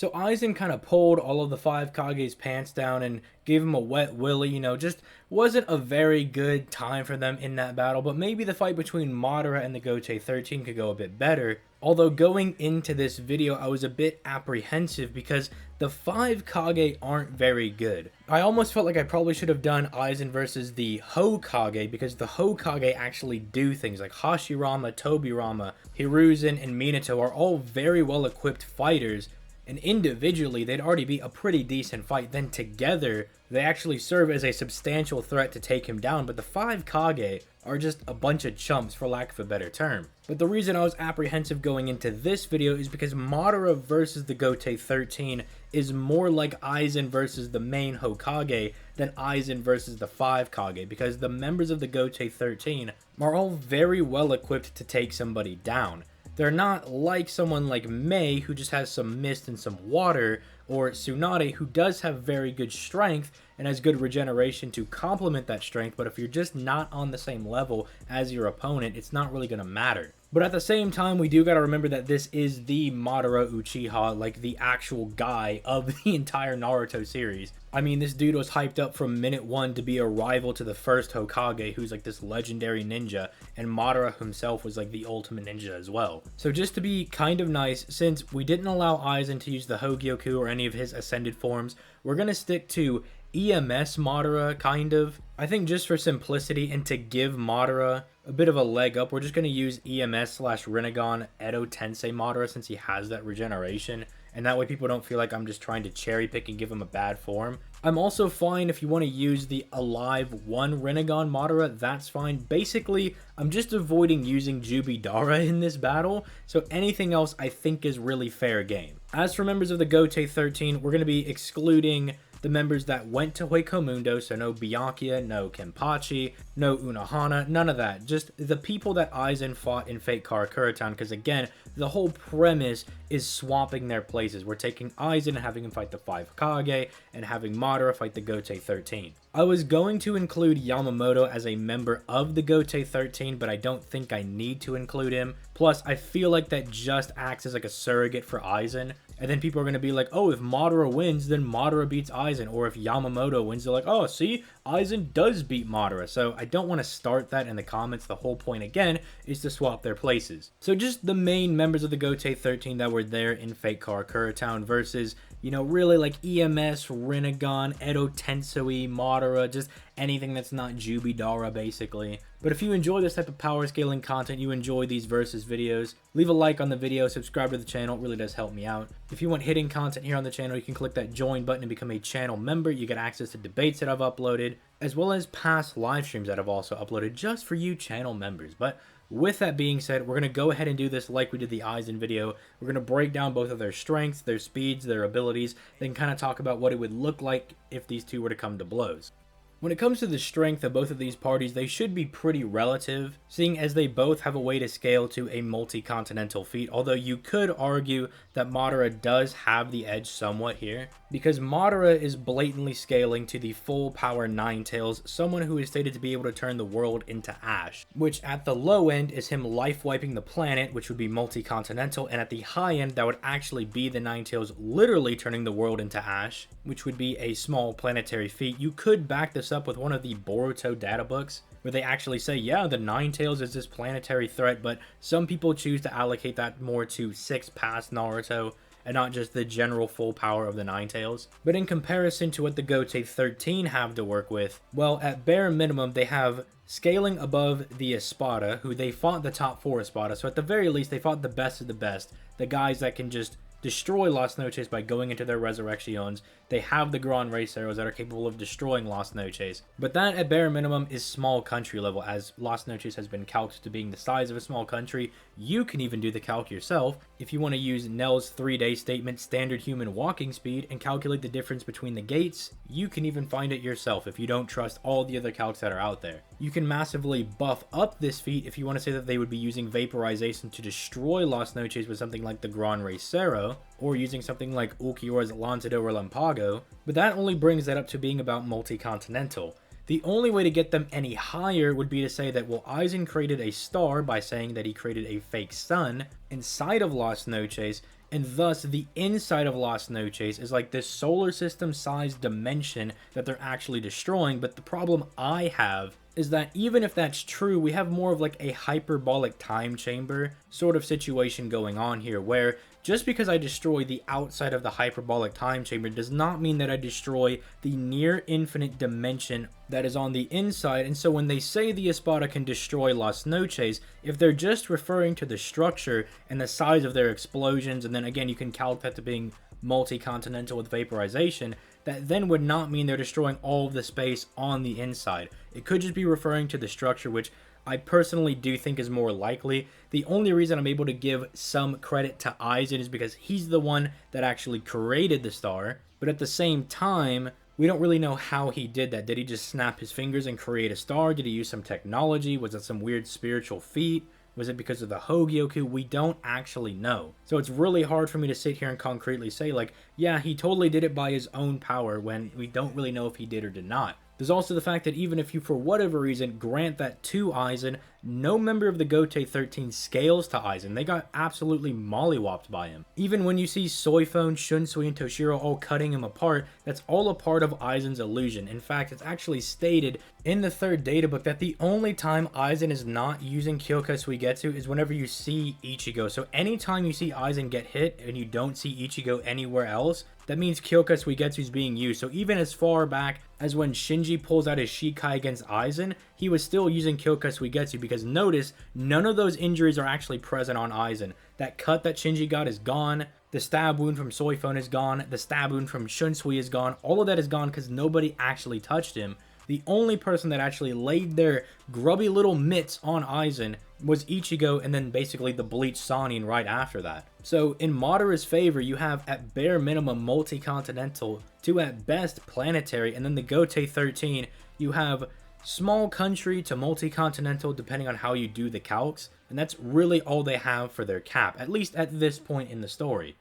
So Aizen kind of pulled all of the five Kage's pants down and gave him a wet willy, just wasn't a very good time for them in that battle, but maybe the fight between Madara and the Gotei 13 could go a bit better. Although going into this video, I was a bit apprehensive because the 5 Kage aren't very good. I almost felt like I probably should have done Aizen versus the Hokage because the Hokage actually do things like Hashirama, Tobirama, Hiruzen, and Minato are all very well equipped fighters, and individually they'd already be a pretty decent fight. Then together they actually serve as a substantial threat to take him down, but the 5 Kage are just a bunch of chumps, for lack of a better term. But the reason I was apprehensive going into this video is because Madara versus the Gotei 13 is more like Aizen versus the main Hokage than Aizen versus the 5 Kage, because the members of the Gotei 13 are all very well equipped to take somebody down. They're not like someone like Mei, who just has some mist and some water, or Tsunade, who does have very good strength and has good regeneration to complement that strength, but if you're just not on the same level as your opponent, it's not really going to matter. But at the same time, we do got to remember that this is the Madara Uchiha, like the actual guy of the entire Naruto series. I mean, this dude was hyped up from minute one to be a rival to the first Hokage, who's like this legendary ninja, and Madara himself was like the ultimate ninja as well. So just to be kind of nice, since we didn't allow Aizen to use the Hogyoku or any of his ascended forms, we're going to stick to EMS Madara, kind of. I think just for simplicity and to give Madara a bit of a leg up, we're just going to use EMS/Rinnegan Edo Tensei Madara since he has that regeneration, and that way people don't feel like I'm just trying to cherry pick and give him a bad form. I'm also fine if you want to use the Alive 1 Rinnegan Madara, that's fine. Basically, I'm just avoiding using Jubidara in this battle, so anything else I think is really fair game. As for members of the Gotei 13, we're going to be excluding the members that went to Hueco so no Byakuya, no Kenpachi, no Unohana, none of that. Just the people that Aizen fought in Fate Karakura Town, because again, the whole premise is swapping their places. We're taking Aizen and having him fight the 5 Kage, and having Madara fight the Gotei 13. I was going to include Yamamoto as a member of the Gotei 13, but I don't think I need to include him. Plus, I feel like that just acts as like a surrogate for Aizen. And then people are going to be like, oh, if Madara wins, then Madara beats Aizen. Or if Yamamoto wins, they're like, oh, see, Aizen does beat Madara. So I don't want to start that in the comments. The whole point, again, is to swap their places. So just the main members of the Gotei 13 that were there in Fate Karakura Town versus, really like EMS, Rinnegan, Edo Tensei, Madara, just anything that's not Jubidara, basically. But if you enjoy this type of power scaling content, you enjoy these versus videos, leave a like on the video, subscribe to the channel, it really does help me out. If you want hidden content here on the channel, you can click that join button and become a channel member. You get access to debates that I've uploaded, as well as past live streams that I've also uploaded just for you channel members. But with that being said, we're going to go ahead and do this like we did the Aizen video. We're going to break down both of their strengths, their speeds, their abilities, then kind of talk about what it would look like if these two were to come to blows. When it comes to the strength of both of these parties, they should be pretty relative, seeing as they both have a way to scale to a multi-continental feat, although you could argue that Madara does have the edge somewhat here, because Madara is blatantly scaling to the full power Ninetales, someone who is stated to be able to turn the world into ash, which at the low end is him life-wiping the planet, which would be multi-continental, and at the high end, that would actually be the Ninetales literally turning the world into ash, which would be a small planetary feat. You could back this up with one of the Boruto data books, where they actually say, yeah, the Ninetales is this planetary threat, but some people choose to allocate that more to 6 past Naruto, and not just the general full power of the Ninetales. But in comparison to what the Gotei 13 have to work with, well, at bare minimum, they have scaling above the Espada, who they fought the top 4 Espada, so at the very least, they fought the best of the best, the guys that can just destroy Las Noches by going into their resurrections. They have the Gran Raceros that are capable of destroying Las Noches. But that, at bare minimum, is small country level, as Las Noches has been calced to being the size of a small country. You can even do the calc yourself if you want to use Nell's 3-day statement standard human walking speed and calculate the difference between the gates. You can even find it yourself if you don't trust all the other calcs that are out there. You can massively buff up this feat if you want to say that they would be using vaporization to destroy Las Noches with something like the Gran Racero, or using something like Ulquiorra's Lanzado or Lampago, but that only brings that up to being about multi-continental. The only way to get them any higher would be to say that, well, Aizen created a star by saying that he created a fake sun inside of Las Noches, and thus the inside of Las Noches is like this solar system sized dimension that they're actually destroying. But the problem I have is that even if that's true, we have more of like a hyperbolic time chamber sort of situation going on here, where just because I destroy the outside of the hyperbolic time chamber does not mean that I destroy the near infinite dimension that is on the inside. And so when they say the Espada can destroy Las Noches, if they're just referring to the structure and the size of their explosions, and then again you can calc that to being multi-continental with vaporization, that then would not mean they're destroying all of the space on the inside. It could just be referring to the structure, which I personally do think is more likely. The only reason I'm able to give some credit to Aizen is because he's the one that actually created the star, but at the same time, we don't really know how he did that. Did he just snap his fingers and create a star? Did he use some technology? Was it some weird spiritual feat? Was it because of the Hogyoku? We don't actually know. So it's really hard for me to sit here and concretely say, like, yeah, he totally did it by his own power, when we don't really know if he did or did not. There's also the fact that even if you, for whatever reason, grant that to Aizen, no member of the Gotei 13 scales to Aizen. They got absolutely mollywopped by him. Even when you see Soifone, Shunsui, and Toshiro all cutting him apart, that's all a part of Aizen's illusion. In fact, it's actually stated in the third data book that the only time Aizen is not using Kyoka Suigetsu is whenever you see Ichigo. So anytime you see Aizen get hit and you don't see Ichigo anywhere else, that means Kyoka Suigetsu is being used. So even as far back as when Shinji pulls out his Shikai against Aizen, he was still using Kyoka Suigetsu, because notice, none of those injuries are actually present on Aizen. That cut that Shinji got is gone. The stab wound from Soifone is gone. The stab wound from Shunsui is gone. All of that is gone because nobody actually touched him. The only person that actually laid their grubby little mitts on Aizen was Ichigo, and then basically the Bleach Sannin right after that. So in Madara's favor, you have at bare minimum multi-continental to at best planetary, and then the Gotei 13, you have small country to multi-continental depending on how you do the calcs, and that's really all they have for their cap, at least at this point in the story.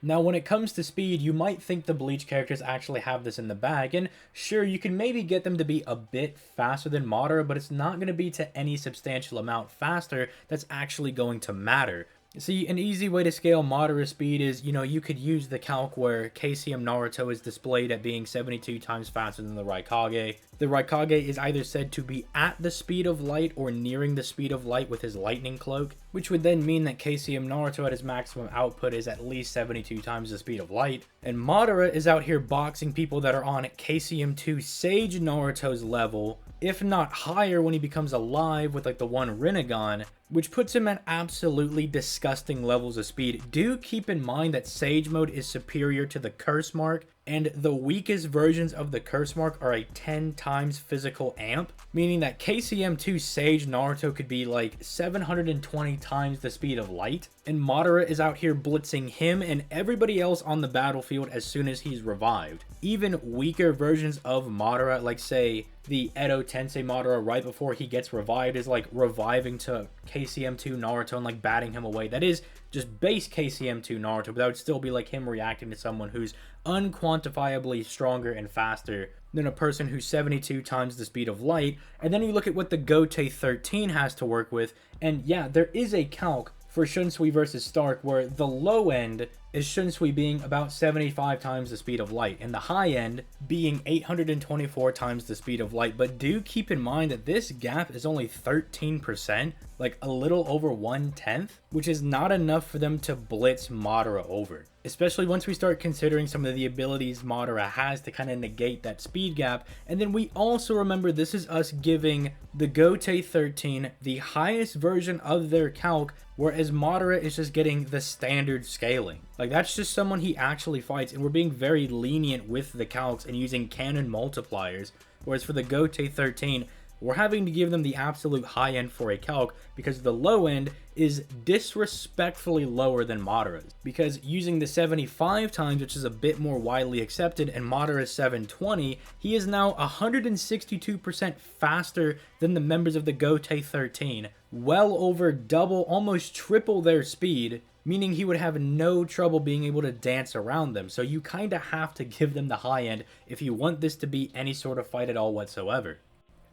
Now, when it comes to speed, you might think the Bleach characters actually have this in the bag, and sure, you can maybe get them to be a bit faster than Madara, but it's not going to be to any substantial amount faster that's actually going to matter. See, an easy way to scale Madara's speed is, you could use the calc where KCM Naruto is displayed at being 72 times faster than the Raikage. The Raikage is either said to be at the speed of light or nearing the speed of light with his lightning cloak, which would then mean that KCM Naruto at his maximum output is at least 72 times the speed of light. And Madara is out here boxing people that are on KCM2 Sage Naruto's level, if not higher when he becomes alive with like the one Rinnegan, which puts him at absolutely disgusting levels of speed. Do keep in mind that Sage Mode is superior to the Curse Mark, and the weakest versions of the Curse Mark are a 10 times physical amp, meaning that KCM2 Sage Naruto could be like 720 times the speed of light, and Madara is out here blitzing him and everybody else on the battlefield as soon as he's revived. Even weaker versions of Madara, like say the Edo Tensei Madara right before he gets revived, is like reviving to KCM2 Naruto and like batting him away. That is just base KCM2 Naruto, but that would still be like him reacting to someone who's unquantifiably stronger and faster than a person who's 72 times the speed of light. And then you look at what the Gotei 13 has to work with, and yeah, there is a calc for Shunsui versus Stark where the low end is Shunsui being about 75 times the speed of light, and the high end being 824 times the speed of light. But do keep in mind that this gap is only 13%, like a little over 1/10, which is not enough for them to blitz Madara over. Especially once we start considering some of the abilities Madara has to kind of negate that speed gap. And then we also remember this is us giving the Gotei 13 the highest version of their calc, whereas Madara is just getting the standard scaling. Like, that's just someone he actually fights, and we're being very lenient with the calcs and using canon multipliers, whereas for the Gotei 13, we're having to give them the absolute high end for a calc because the low end is disrespectfully lower than Madara's. Because using the 75 times, which is a bit more widely accepted, and Madara's 720, he is now 162% faster than the members of the Gotei 13. Well over double, almost triple their speed, meaning he would have no trouble being able to dance around them. So you kind of have to give them the high end if you want this to be any sort of fight at all whatsoever.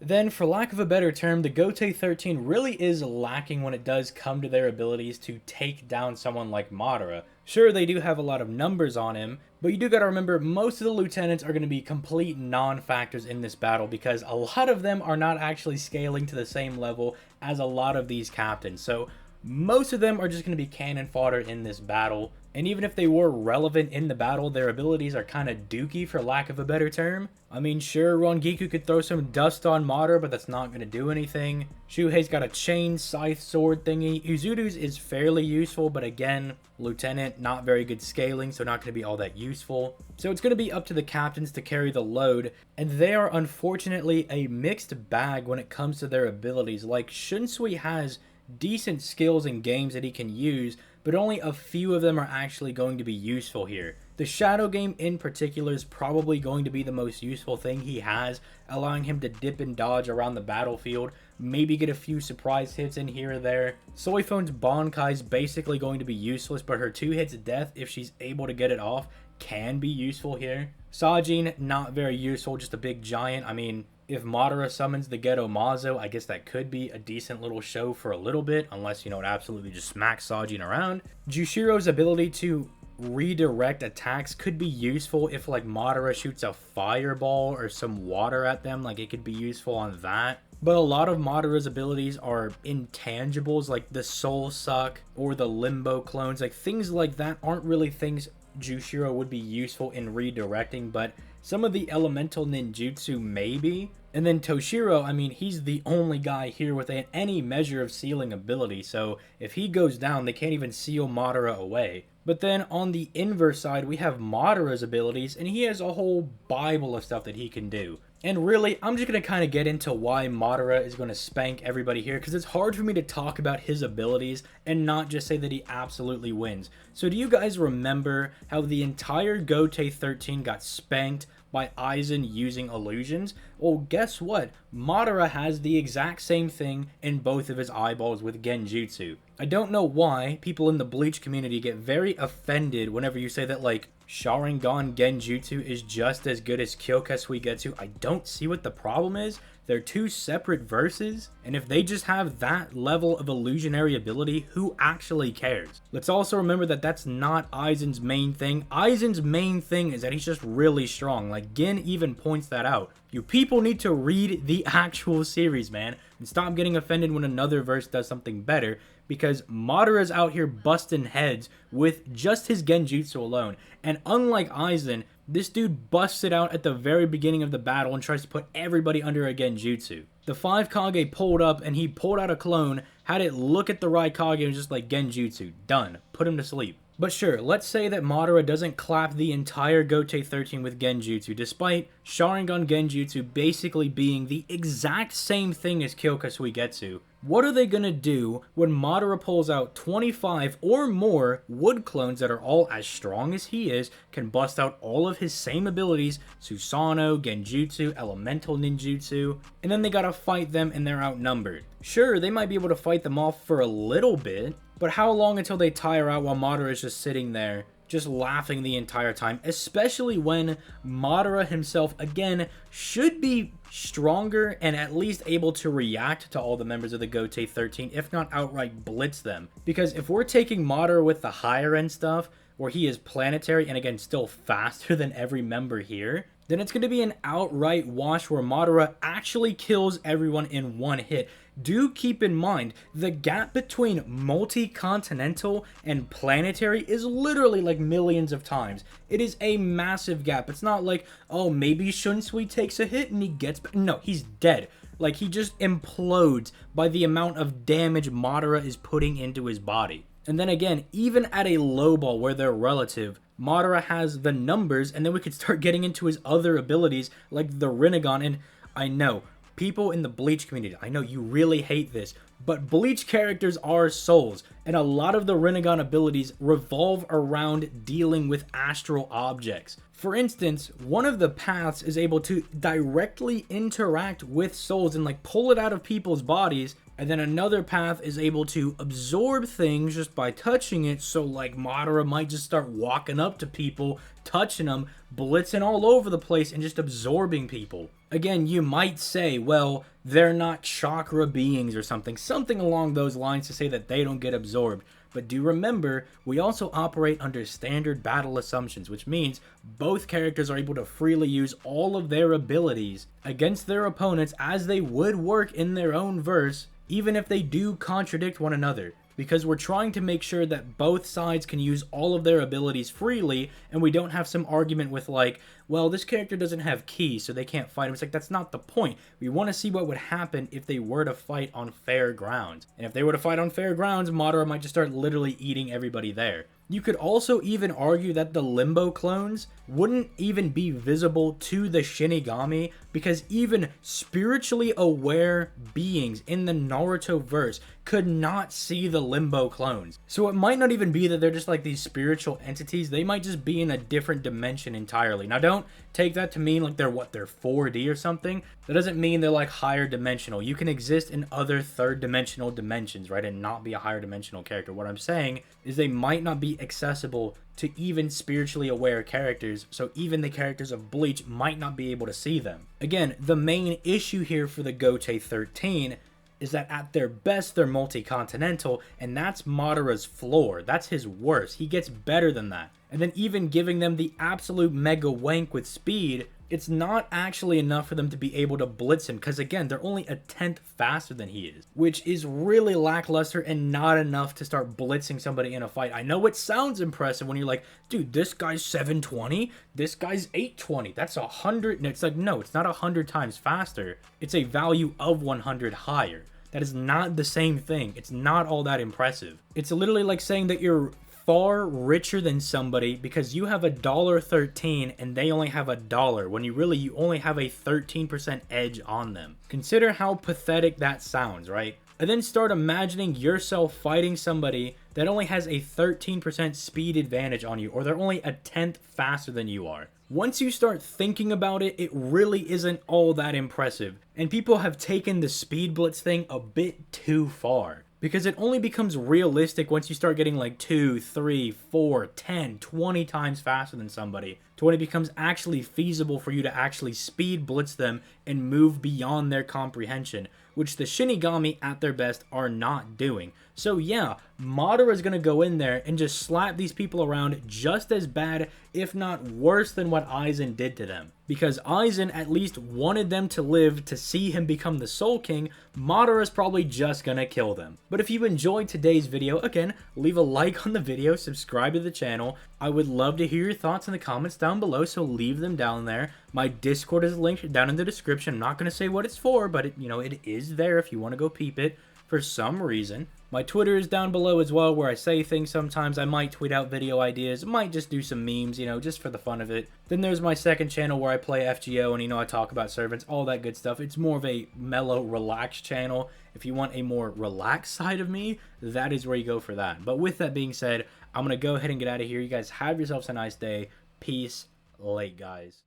Then, for lack of a better term, the Gotei 13 really is lacking when it does come to their abilities to take down someone like Madara. Sure, they do have a lot of numbers on him, but you do gotta remember most of the lieutenants are gonna be complete non-factors in this battle because a lot of them are not actually scaling to the same level as a lot of these captains. So most of them are just gonna be cannon fodder in this battle. And even if they were relevant in the battle, their abilities are kind of dookie for lack of a better term. I mean, sure, Rangiku could throw some dust on Madara, but that's not going to do anything. Shuhei's got a chain scythe sword thingy. Uzudu's is fairly useful, but again, Lieutenant, not very good scaling, so not going to be all that useful. So it's going to be up to the captains to carry the load, and they are unfortunately a mixed bag when it comes to their abilities. Like, Shunsui has decent skills and games that he can use, but only a few of them are actually going to be useful here. The Shadow Game in particular is probably going to be the most useful thing he has, allowing him to dip and dodge around the battlefield, maybe get a few surprise hits in here or there. Soifon's Bankai is basically going to be useless, but her 2 hits death, if she's able to get it off, can be useful here. Sajin, not very useful, just a big giant. I mean, if Madara summons the Geto Mazo, I guess that could be a decent little show for a little bit, unless, you know, it absolutely just smacks Sajin around. Jushiro's ability to redirect attacks could be useful if, like, Madara shoots a fireball or some water at them. Like, it could be useful on that. But a lot of Madara's abilities are intangibles, like the Soul Suck or the Limbo clones. Like, things like that aren't really things Jushiro would be useful in redirecting, but some of the elemental ninjutsu maybe. And then Toshiro, I mean, he's the only guy here with any measure of sealing ability, so if he goes down, they can't even seal Madara away. But then on the inverse side, we have Madara's abilities, and he has a whole bible of stuff that he can do. And really, I'm just going to kind of get into why Madara is going to spank everybody here, because it's hard for me to talk about his abilities and not just say that he absolutely wins. So do you guys remember how the entire Gotei 13 got spanked by Aizen using illusions? Well, guess what? Madara has the exact same thing in both of his eyeballs with Genjutsu. I don't know why people in the Bleach community get very offended whenever you say that, like, Sharingan Genjutsu is just as good as Kyoka Suigetsu. I don't see what the problem is. They're 2 separate verses, and if they just have that level of illusionary ability, who actually cares? Let's also remember that that's not Aizen's main thing. Aizen's main thing is that he's just really strong. Like, Gin even points that out. You people need to read the actual series, man, and stop getting offended when another verse does something better, because Madara's out here busting heads with just his Genjutsu alone. And unlike Aizen, this dude busts it out at the very beginning of the battle and tries to put everybody under a Genjutsu. The 5 Kage pulled up and he pulled out a clone, had it look at the Raikage and was just like, Genjutsu, done. Put him to sleep. But sure, let's say that Madara doesn't clap the entire Gotei 13 with Genjutsu, despite Sharingan Genjutsu basically being the exact same thing as Kyoka Suigetsu. What are they gonna do when Madara pulls out 25 or more wood clones that are all as strong as he is, can bust out all of his same abilities, Susanoo, Genjutsu, Elemental Ninjutsu, and then they gotta fight them and they're outnumbered? Sure, they might be able to fight them off for a little bit, but how long until they tire out while Madara is just sitting there, just laughing the entire time, especially when Madara himself, again, should be stronger and at least able to react to all the members of the Gotei 13, if not outright blitz them. Because if we're taking Madara with the higher end stuff, where he is planetary and again still faster than every member here, then it's going to be an outright wash where Madara actually kills everyone in one hit. Do keep in mind, the gap between multi-continental and planetary is literally like millions of times. It is a massive gap. It's not like, oh, maybe Shunsui takes a hit and he gets back. No, he's dead. Like, he just implodes by the amount of damage Madara is putting into his body. And then again, even at a low ball where they're relative, Madara has the numbers, and then we could start getting into his other abilities like the Rinnegan. And I know, people in the Bleach community, I know you really hate this, but Bleach characters are souls, and a lot of the Rinnegan abilities revolve around dealing with astral objects. For instance, one of the paths is able to directly interact with souls and like pull it out of people's bodies, and then another path is able to absorb things just by touching it, so like Madara might just start walking up to people, touching them, blitzing all over the place, and just absorbing people. Again, you might say, well, they're not chakra beings or something along those lines to say that they don't get absorbed. But do remember, we also operate under standard battle assumptions, which means both characters are able to freely use all of their abilities against their opponents as they would work in their own verse, even if they do contradict one another. Because we're trying to make sure that both sides can use all of their abilities freely, and we don't have some argument with like, well, this character doesn't have ki, so they can't fight him. It's like, that's not the point. We want to see what would happen if they were to fight on fair grounds. And if they were to fight on fair grounds, Madara might just start literally eating everybody there. You could also even argue that the Limbo clones wouldn't even be visible to the Shinigami, because even spiritually aware beings in the Naruto verse could not see the Limbo clones. So it might not even be that they're just like these spiritual entities, they might just be in a different dimension entirely. Now don't take that to mean like they're 4D or something. That doesn't mean they're like higher dimensional. You can exist in other third dimensional dimensions, right, and not be a higher dimensional character. What I'm saying is they might not be accessible to even spiritually aware characters, so even the characters of Bleach might not be able to see them. Again, the main issue here for the Gotei 13 is that at their best, they're multi-continental, and that's Madara's floor. That's his worst. He gets better than that. And then even giving them the absolute mega wank with speed, it's not actually enough for them to be able to blitz him, because again, they're only a tenth faster than he is, which is really lackluster and not enough to start blitzing somebody in a fight. I know it sounds impressive when you're like, dude, this guy's 720, this guy's 820, that's 100. And it's like, no, it's not 100 times faster. It's a value of 100 higher. That is not the same thing. It's not all that impressive. It's literally like saying that you're far richer than somebody because you have $1.13 and they only have $1, when you only have a 13% edge on them. Consider how pathetic that sounds, right? And then start imagining yourself fighting somebody that only has a 13% speed advantage on you, or they're only a tenth faster than you are. Once you start thinking about it, it really isn't all that impressive. And people have taken the speed blitz thing a bit too far, because it only becomes realistic once you start getting like 2, 3, 4, 10, 20 times faster than somebody, to when it becomes actually feasible for you to actually speed blitz them and move beyond their comprehension, which the Shinigami at their best are not doing. So yeah, Madara is going to go in there and just slap these people around just as bad, if not worse than what Aizen did to them. Because Aizen at least wanted them to live to see him become the Soul King, Madara is probably just going to kill them. But if you enjoyed today's video, again, leave a like on the video, subscribe to the channel. I would love to hear your thoughts in the comments down below, so leave them down there. My Discord is linked down in the description. I'm not going to say what it's for, but it is there if you want to go peep it for some reason. My Twitter is down below as well, where I say things sometimes. I might tweet out video ideas, might just do some memes, just for the fun of it. Then there's my second channel where I play FGO and, I talk about servants, all that good stuff. It's more of a mellow, relaxed channel. If you want a more relaxed side of me, that is where you go for that. But with that being said, I'm going to go ahead and get out of here. You guys have yourselves a nice day. Peace. Late, guys.